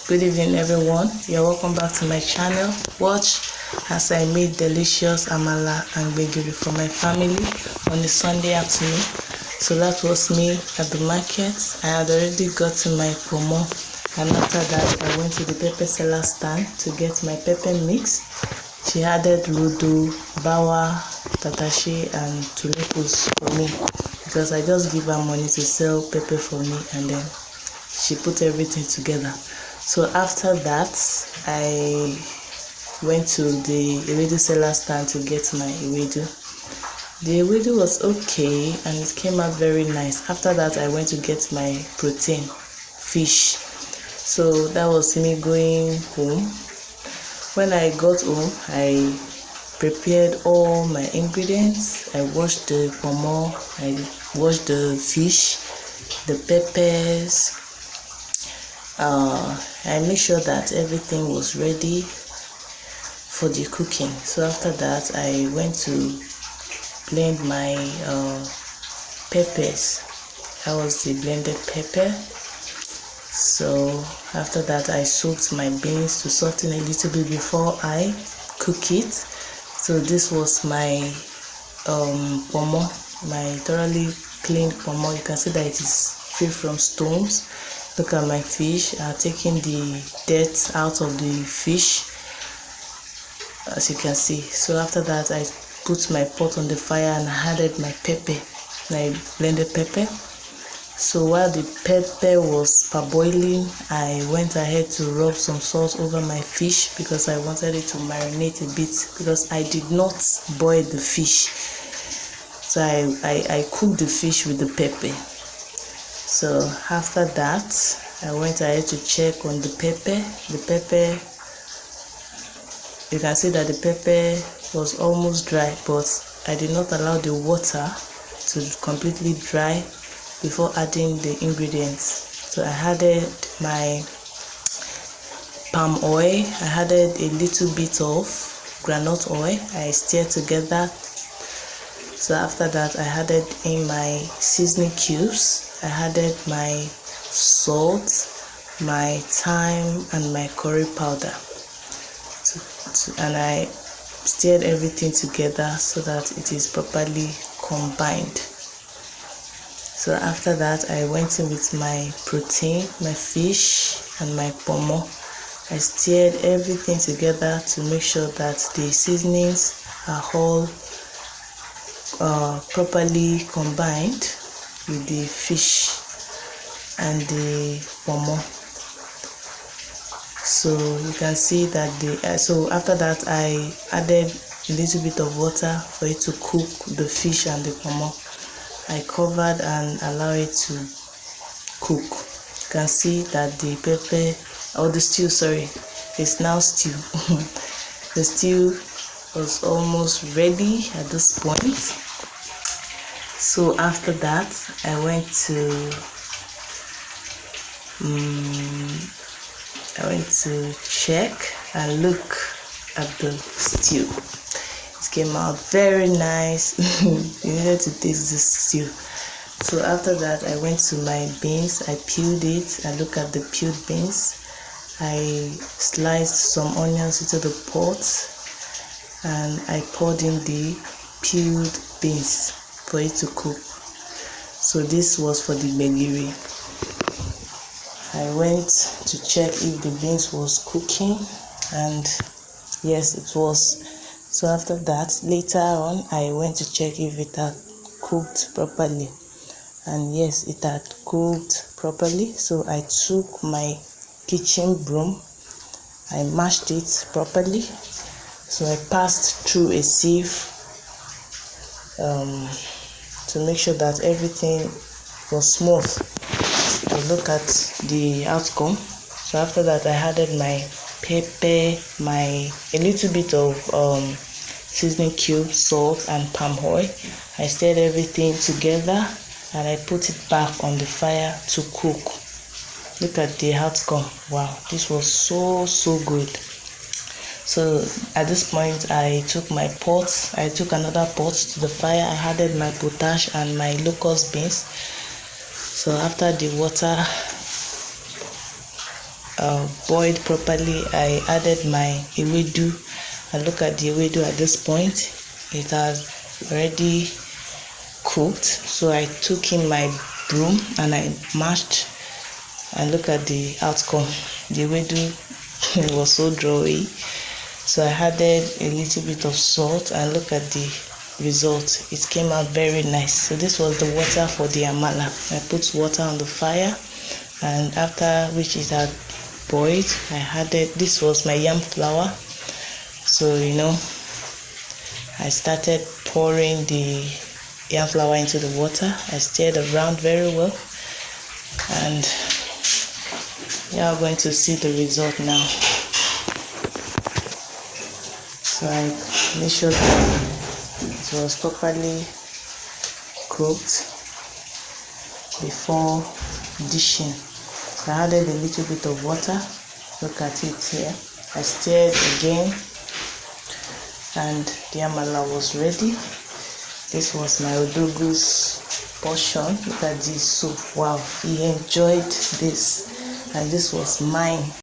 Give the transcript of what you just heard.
Good evening, everyone. You're welcome back to my channel. Watch as I made delicious amala and gbegiri for my family on a Sunday afternoon. So that was me at the market. I had already gotten my pomo, and after that I went to the pepper seller stand to get my pepper mix. She added ludu, bawa, tatashi and tomatoes for me because I just give her money to sell pepper for me, and then she put everything together. So after that, I went to the ewedu seller stand to get my ewedu. The ewedu was okay and it came out very nice. After that, I went to get my protein, fish. So that was me going home. When I got home, I prepared all my ingredients. I washed the pomo, I washed the fish, the peppers. I made sure that everything was ready for the cooking. So after that, I went to blend my peppers. That was the blended pepper. So after that, I soaked my beans to soften a little bit before I cook it. So this was my pomo, my thoroughly cleaned pomo. You can see that it is free from stones. Look at my fish. I'm taking the dirt out of the fish, as you can see. So after that, I put my pot on the fire and added my pepper, my blended pepper. So while the pepper was parboiling, I went ahead to rub some salt over my fish because I wanted it to marinate a bit, because I did not boil the fish. So I cooked the fish with the pepper. So after that, I went ahead to check on the pepper. The pepper, you can see that the pepper was almost dry, but I did not allow the water to completely dry before adding the ingredients. So I added my palm oil. I added a little bit of groundnut oil. I stirred together. So after that, I added in my seasoning cubes. I added my salt, my thyme, and my curry powder. And I stirred everything together so that it is properly combined. So after that, I went in with my protein, my fish, and my pomo. I stirred everything together to make sure that the seasonings are all properly combined with the fish and the pomo. So you can see that so after that, I added a little bit of water for it to cook the fish and the pomo. I covered and allowed it to cook. You can see that the pepper, or the stew, sorry, it's now stew. The stew was almost ready at this point. So after that, I went to check and look at the stew. It came out very nice. You needed to taste this stew. So after that, I went to my beans. I peeled it. I looked at the peeled beans. I sliced some onions into the pot and I poured in the peeled beans for it to cook. So this was for the gbegiri. I went to check if the beans was cooking, and yes, it was. So after that, later on, I went to check if it had cooked properly, and yes, it had cooked properly. So I took my kitchen broom, I mashed it properly. So I passed through a sieve to make sure that everything was smooth. To look at the outcome. So after that, I added my pepper, a little bit of seasoning cubes, salt, and palm oil. I stirred everything together and I put it back on the fire to cook. Look at the outcome. Wow, this was so good. So at this point, I took another pot to the fire. I added my potash and my locust beans. So after the water boiled properly, I added my ewedu. And look at the ewedu at this point. It has already cooked. So I took in my broom and I mashed, and look at the outcome. The ewedu was so dry. So I added a little bit of salt, and look at the result. It came out very nice. So this was the water for the amala. I put water on the fire, and after which it had boiled, I added, this was my yam flour. So I started pouring the yam flour into the water. I stirred around very well, and you are going to see the result now. So I made sure that it was properly cooked before dishing. I added a little bit of water. Look at it here. I stirred again, and the amala was ready. This was my odogu's portion. Look at this soup. Wow, he enjoyed this, and this was mine.